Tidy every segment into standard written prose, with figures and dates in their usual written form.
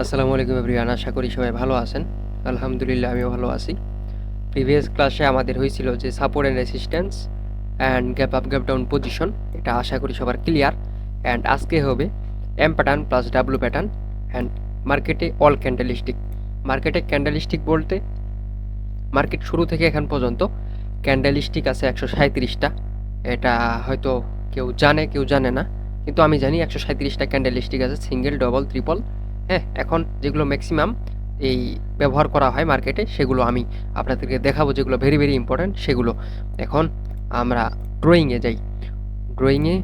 আসসালামু আলাইকুম এভরিওয়ান, আশা করি সবাই ভালো আছেন। আলহামদুলিল্লাহ আমিও ভালো আছি। প্রিভিয়াস ক্লাসে আমাদের হয়েছিল যে support and resistance and gap up gap down position, এটা আশা করি সবার ক্লিয়ার। অ্যান্ড আজকে হবে M pattern plus W pattern and মার্কেটে অল ক্যান্ডেলিস্টিক। মার্কেটে ক্যান্ডেলিস্টিক বলতে মার্কেট শুরু থেকে এখন পর্যন্ত ক্যান্ডেলিস্টিক আছে 137টা। এটা হয়তো কেউ জানে কেউ জানে না, কিন্তু আমি জানি 137টা ক্যান্ডেলিস্টিক আছে, সিঙ্গেল ডবল ট্রিপল। হ্যাঁ, এখন যেগুলো ম্যাক্সিমাম এই ব্যবহার করা হয় মার্কেটে সেগুলো আমি আপনাদেরকে দেখাবো, যেগুলো ভেরি ভেরি ইম্পর্ট্যান্ট সেগুলো। এখন আমরা ড্রয়িংয়ে যাই। ড্রয়িংয়ে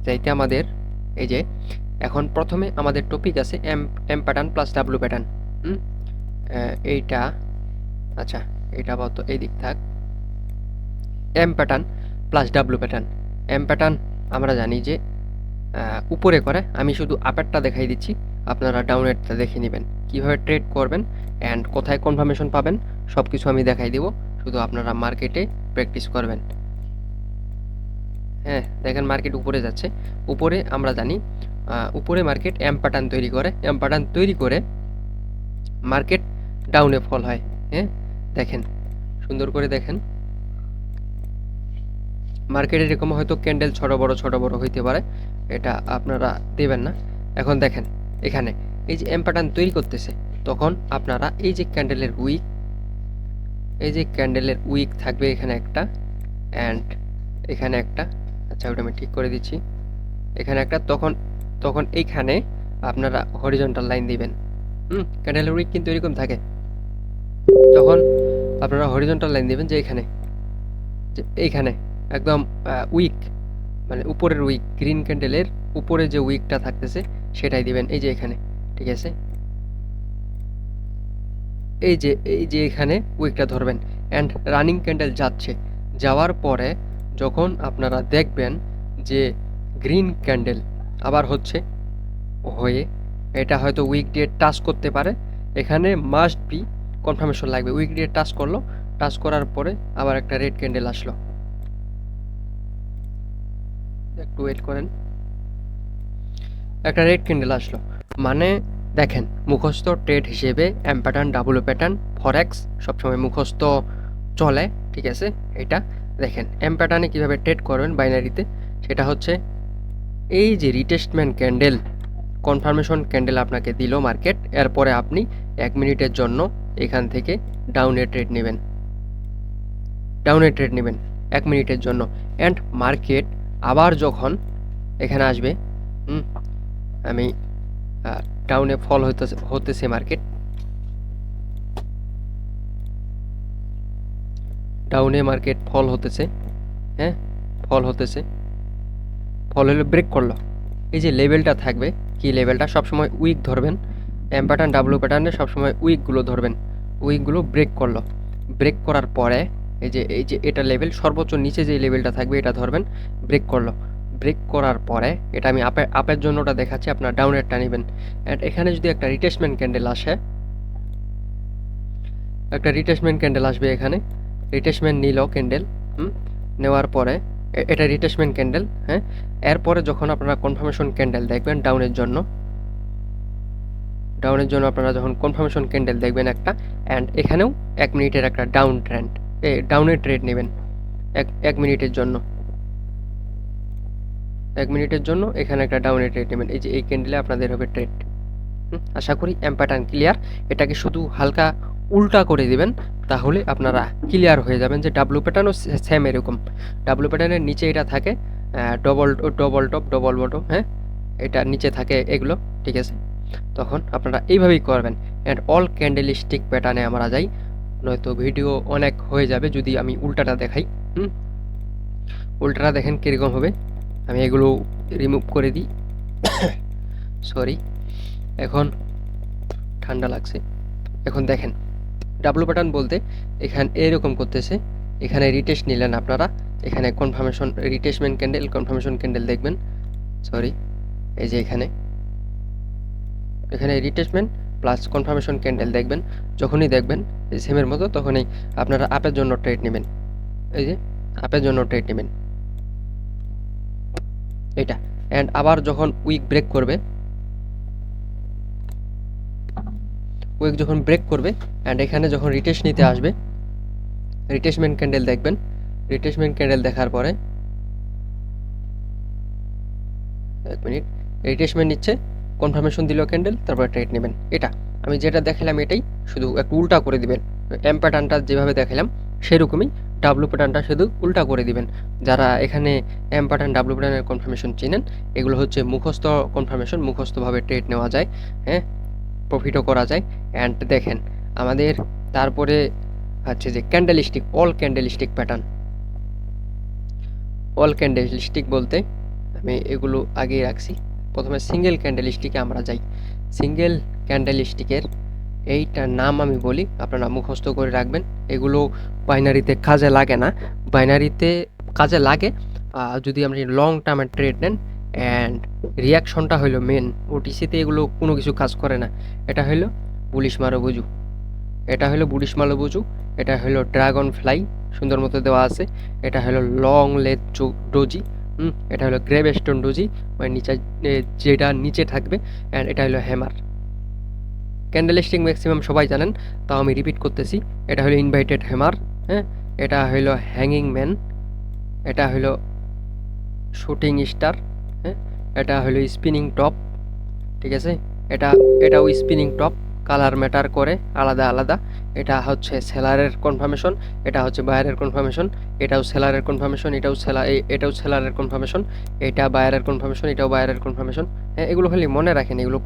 যাইতে আমাদের এই যে এখন প্রথমে আমাদের টপিক আছে M M pattern plus W pattern. এইটা আচ্ছা, এটা আপাতত এই দিক থাক। M pattern plus W pattern. M pattern আমরা জানি যে উপরে করে, আমি শুধু আপেরটা দেখাই দিচ্ছি, আপনারা ডাউনেরটা দেখে নেবেন কীভাবে ট্রেড করবেন অ্যান্ড কোথায় কনফার্মেশন পাবেন, সব কিছু আমি দেখাই দেব, শুধু আপনারা মার্কেটে প্র্যাকটিস করবেন। হ্যাঁ, দেখেন মার্কেট উপরে যাচ্ছে। উপরে আমরা জানি উপরে মার্কেট এম প্যাটার্ন তৈরি করে, এম প্যাটার্ন তৈরি করে মার্কেট ডাউনে ফল হয়। হ্যাঁ, দেখেন সুন্দর করে দেখেন, মার্কেটে এরকম হয়তো ক্যান্ডেল ছোট বড় হইতে পারে, এটা আপনারা দেবেন না। এখন দেখেন এখানে এই যে এম প্যাটার্ন তৈরি করতেছে, তখন আপনারা এই যে ক্যান্ডেলের উইক, এই যে ক্যান্ডেলের উইক থাকবে এখানে একটা অ্যান্ড এখানে একটা। আচ্ছা, ওটা আমি ঠিক করে দিচ্ছি। এখানে একটা, তখন তখন এইখানে আপনারা হরিজন্টাল লাইন দিবেন। ক্যান্ডেলের উইক কিন্তু এরকম থাকে, তখন আপনারা হরিজন্টাল লাইন দিবেন যে এখানে, যে এইখানে একদম উইক, মানে উপরের উইক, গ্রিন ক্যান্ডেলের উপরে যে উইকটা থাকতেছে সেটাই দিবেন, এই যে এখানে। ঠিক আছে, এই যে এখানে উইকটা ধরবেন অ্যান্ড রানিং ক্যান্ডেল যাচ্ছে, যাওয়ার পরে যখন আপনারা দেখবেন যে গ্রিন ক্যান্ডেল আবার হচ্ছে হয়ে, এটা হয়তো উইক দিয়ে টাচ করতে পারে, এখানে মাস্ট বি কনফার্মেশন লাগবে। উইক দিয়ে টাচ করলো, টাচ করার পরে আবার একটা রেড ক্যান্ডেল আসলো, একটু ওয়েট করেন, একটা রেড ক্যান্ডেল আসলো, মানে দেখেন মুখস্থ ট্রেড হিসেবে এম প্যাটার্ন ডাব্লু প্যাটার্ন ফরেক্স সবসময় মুখস্থ চলে। ঠিক আছে, এটা দেখেন এম প্যাটার্নে কীভাবে ট্রেড করবেন বাইনারিতে, সেটা হচ্ছে এই যে রিটেস্টমেন্ট ক্যান্ডেল, কনফার্মেশন ক্যান্ডেল আপনাকে দিল মার্কেট, এরপরে আপনি 1 মিনিটের জন্য এখান থেকে ডাউনে ট্রেড নেবেন, ডাউনে ট্রেড নেবেন 1 মিনিটের জন্য। অ্যান্ড মার্কেট আবার যখন এখানে আসবে, আমি ডাউনে ফল হতেছে মার্কেট, ডাউনে মার্কেট ফল হতেছে। হ্যাঁ, ফল হতেছে, ফল হলে ব্রেক করলো, এই যে লেভেলটা থাকবে, কি লেভেলটা সবসময় উইক ধরবেন, এম প্যাটার্ন ডাব্লু প্যাটার্নে সবসময় উইকগুলো ধরবেন, উইকগুলো ব্রেক করলো, ব্রেক করার পরে এই যে এটা লেভেল, সর্বোচ্চ নিচে যে লেভেলটা থাকবে এটা ধরবেন, ব্রেক করলো, ব্রেক করার পরে এটা আমি আপের জন্যটা দেখাচ্ছি, আপনার ডাউনেরটা নেবেন। অ্যান্ড এখানে যদি একটা রিটেসমেন্ট ক্যান্ডেল আসে, একটা রিটেসমেন্ট ক্যান্ডেল আসবে এখানে, রিটেসমেন্ট নিল ক্যান্ডেল, নেওয়ার পরে এটা রিটেসমেন্ট ক্যান্ডেল। হ্যাঁ, এরপরে যখন আপনারা কনফার্মেশন ক্যান্ডেল দেখবেন ডাউনের জন্য, আপনারা যখন কনফার্মেশন ক্যান্ডেল দেখবেন একটা, অ্যান্ড এখানেও 1 মিনিটের একটা ডাউন ট্রেন্ড, ডাউনের ট্রেড নেবেন এক মিনিটের জন্য, 1 মিনিটের জন্য এখানে একটা ডাউনের ট্রেড নেবেন, এই যে এই ক্যান্ডেলে আপনাদের হবে ট্রেড। আশা করি এম প্যাটার্ন ক্লিয়ার। এটাকে শুধু হালকা উল্টা করে দিবেন, তাহলে আপনারা ক্লিয়ার হয়ে যাবেন যে ডাব্লু প্যাটার্নও সেম এরকম। ডাব্লু প্যাটার্নের নিচে এটা থাকে double double top double bottom, হ্যাঁ এটা নিচে থাকে এগুলো। ঠিক আছে, তখন আপনারা এইভাবেই করবেন। অ্যান্ড অল ক্যান্ডেলিস্টিক প্যাটার্নে আমরা যাই, নয়তো ভিডিও অনেক হয়ে যাবে যদি আমি উল্টাটা দেখাই। উল্টাটা দেখেন কীরকম হবে, আমি এগুলো রিমুভ করে দিই, সরি, এখন ঠান্ডা লাগছে। এখন দেখেন ডাব্লু প্যাটার্ন বলতে এখানে এরকম করতেছে, এখানে রিটেস্ট নিলেন আপনারা, এখানে কনফার্মেশন রিটেস্টমেন্ট ক্যান্ডেল কনফার্মেশন ক্যান্ডেল দেখবেন, সরি, এই যে এখানে রিটেস্টমেন্ট প্লাস কনফার্মেশন ক্যান্ডেল দেখবেন, যখনই দেখবেন এই সেমের মতো, তখনই আপনারা আপের জন্য ট্রেড নেবেন, এই যে আপের জন্য ট্রেড নেবেন এটা। অ্যান্ড আবার যখন উইক ব্রেক করবে, উইক যখন ব্রেক করবে অ্যান্ড এখানে যখন রিটেস্ট নিতে আসবে, রিটেস্টমেন্ট ক্যান্ডেল দেখবেন। রিটেস্টমেন্ট ক্যান্ডেল দেখার পরে 1 মিনিট, রিটেস্টমেন্ট নিচ্ছে, কনফার্মেশন দিল ক্যান্ডেল, তারপর ট্রেড নেবেন। এটা আমি যেটা দেখালাম এটাই, শুধু একটু উল্টা করে দিবেন। এম প্যাটার্নটা যেভাবে দেখালাম সেরকমই ডাব্লু প্যাটার্নটা শুধু উল্টা করে দিবেন। যারা এখানে এম প্যাটার্ন ডাব্লু প্যাটার্নের কনফার্মেশন চিনেন, এগুলো হচ্ছে মুখস্থ কনফার্মেশন, মুখস্থভাবে ট্রেড নেওয়া যায়, হ্যাঁ, প্রফিটও করা যায়। অ্যান্ড দেখেন আমাদের তারপরে হচ্ছে যে candlestick, all candlestick pattern. All candlestick বলতে আমি এগুলো আগেই রাখছি। প্রথমে সিঙ্গেল ক্যান্ডেলস্টিকে আমরা যাই। সিঙ্গেল ক্যান্ডেলস্টিকের এইটার নাম আমি বলি, আপনারা মুখস্থ করে রাখবেন। এগুলো বাইনারিতে কাজে লাগে না, বাইনারিতে কাজে লাগে যদি আপনি লং টার্মের ট্রেড নেন। অ্যান্ড রিয়াকশনটা হলো মেন, ওটিসিতে এগুলো কোনো কিছু কাজ করে না। এটা হলো বুলিশ মারো বুঝু, এটা হলো বুলিশ মারো বুঝু, এটা হলো ড্রাগন ফ্লাই সুন্দর মতো দেওয়া আছে, এটা হলো লং লেথ ডোজি, এটা হলো গ্রেভ স্টোন ডোজি, মানে নিচে যেটা নিচে থাকবে। অ্যান্ড এটা হলো হ্যামার। ক্যান্ডেলস্টিক ম্যাক্সিমাম সবাই জানেন, তাও আমি রিপিট করতেছি। এটা হলো ইনভাইটেড হ্যামার, হ্যাঁ, এটা হলো হ্যাঙ্গিং ম্যান, এটা হলো শুটিং স্টার, হ্যাঁ, এটা হলো স্পিনিং টপ, ঠিক আছে। এটাও স্পিনিং টপ, কালার ম্যাটার করে আলাদা আলাদা। এটা হচ্ছে সেলারের কনফার্মেশন, এটা হচ্ছে বায়ারের কনফার্মেশন, এটাও সেলারের কনফার্মেশন, এটাও সেলারের কনফার্মেশন, এটা বায়ারের কনফার্মেশন, এটাও বায়ারের কনফার্মেশন। হ্যাঁ, এগুলো খালি মনে রাখেন, এগুলো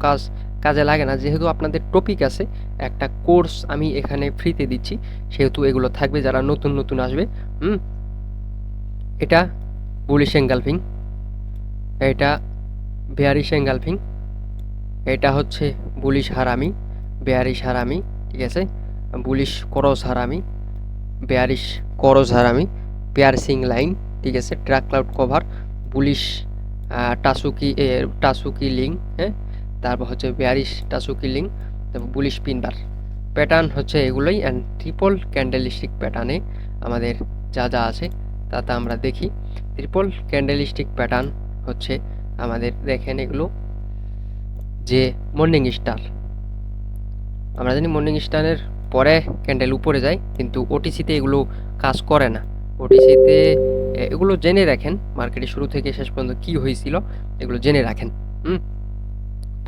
কাজে লাগে না। যেহেতু আপনাদের টপিক আছে, একটা কোর্স আমি এখানে ফ্রিতে দিচ্ছি, সেহেতু এগুলো থাকবে যারা নতুন নতুন আসবে। এটা বুলিশ এঙ্গালফিং, এটা বেয়ারিশ এঙ্গালফিং, এটা হচ্ছে বুলিশ হারামি, বেয়ারিশ হারামি, ঠিক আছে। বুলিশ করস হারামি, বেয়ারিশ করস হারামি, পিয়ারসিং লাইন, ঠিক আছে। Dark cloud cover, bullish Tasuki লিং, হ্যাঁ, তারপর হচ্ছে বেয়ারিশ টাসুকি লিং, তারপর বুলিশ পিনবার। প্যাটার্ন হচ্ছে এগুলোই। অ্যান্ড ট্রিপল ক্যান্ডেলস্টিক প্যাটার্নে আমাদের যা যা আছে তা আমরা দেখি। ট্রিপল ক্যান্ডেলস্টিক প্যাটার্ন হচ্ছে আমাদের, দেখেন এগুলো যে মর্নিং স্টার, আমরা জানি মর্নিং স্টারের পরে ক্যান্ডেল উপরে যায়, কিন্তু ওটিসিতে এগুলো কাজ করে না। ওটিসিতে এগুলো জেনে রাখেন, মার্কেটে শুরু থেকে শেষ পর্যন্ত কি হয়েছিল এগুলো জেনে রাখেন।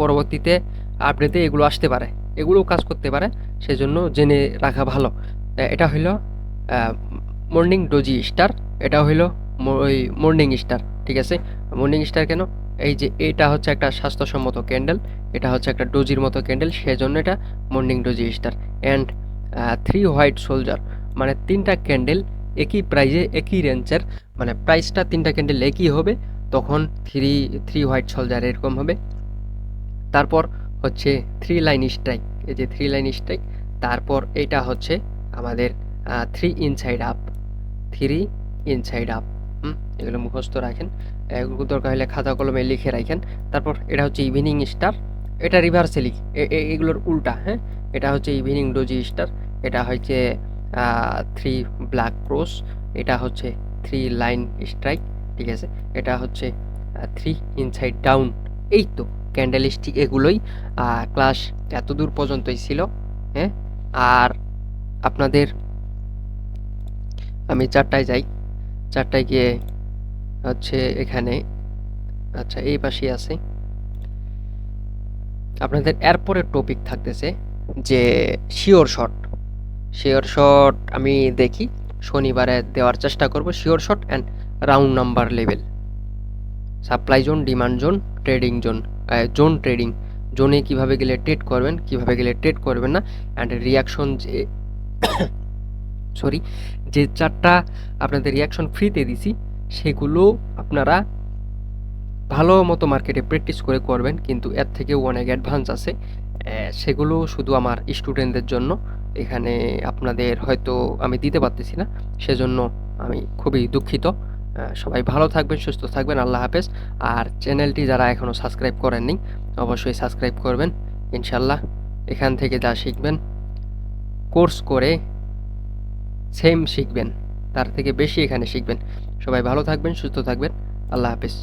পরবর্তীতে আপডেটে এগুলো আসতে পারে, এগুলোও কাজ করতে পারে, সেজন্য জেনে রাখা ভালো। এটা হইল মর্নিং ডোজি স্টার, এটা হইল ওই মর্নিং স্টার, ঠিক আছে। মর্নিং স্টার কেন? এই যে এটা হচ্ছে একটা স্বাস্থ্যসম্মত ক্যান্ডেল, এটা হচ্ছে একটা ডোজির মতো ক্যান্ডেল, সেজন্য এটা morning doji star. And 3 white soldier, মানে 3টা ক্যান্ডেল একই প্রাইজে একই রেঞ্জের, মানে প্রাইসটা 3টা ক্যান্ডেল একই হবে, তখন 3 হোয়াইট সোলজার এরকম হবে। তারপর হচ্ছে 3 লাইন স্ট্রাইক, এই যে 3 লাইন স্ট্রাইক। তারপর এটা হচ্ছে আমাদের 3 ইনসাইড আপ, 3 ইনসাইড আপ। এগুলো মুখস্থ রাখেন, এগুলো দরকার হলে খাতা কলমে লিখে রাখেন। তারপর এটা হচ্ছে ইভিনিং স্টার, এটা রিভার্সেলি, এগুলোর উল্টা, হ্যাঁ। এটা হচ্ছে ইভিনিং ডোজি স্টার, এটা হচ্ছে 3 ব্ল্যাক ক্রস, এটা হচ্ছে 3 লাইন স্ট্রাইক, ঠিক আছে। এটা হচ্ছে 3 ইনসাইড ডাউন। এই তো ক্যান্ডেলস্টিক, এগুলোই ক্লাস এত দূর পর্যন্তই ছিল, হ্যাঁ। আর আপনাদের আমি 4টায় যাই, 4টায় গিয়ে হচ্ছে এখানে, আচ্ছা এই পাশেই আছে আপনাদের। এরপরের টপিক থাকতেছে যে শিওর শট। শিওর শট আমি দেখি শনিবারে দেওয়ার চেষ্টা করব। Sure shot and round number level, supply zone, demand zone, trading zone, zone trading, জোনে কিভাবে গেলে ট্রেড করবেন, কিভাবে গেলে ট্রেড করবেন না, অ্যান্ড রিয়াকশন যে সরি যে 4টা আপনাদের রিয়াকশন ফ্রিতে দিছি, সেগুলো আপনারা ভালো মতো মার্কেটে প্র্যাকটিস করে করবেন, কিন্তু এর থেকেও অনেক অ্যাডভান্স আছে, সেগুলো শুধু আমার স্টুডেন্টদের জন্য। এখানে আপনাদের হয়তো আমি দিতে পারতেছি না, সেজন্য আমি খুবই দুঃখিত। সবাই ভালো থাকবেন, সুস্থ থাকবেন, আল্লাহ হাফেজ। আর চ্যানেলটি যারা এখনও সাবস্ক্রাইব করেননি অবশ্যই সাবস্ক্রাইব করবেন। ইনশাল্লাহ এখান থেকে যা শিখবেন, কোর্স করে সেম শিখবেন, তার থেকে বেশি এখানে শিখবেন। সবাই ভালো থাকবেন, সুস্থ থাকবেন, আল্লাহ হাফেজ।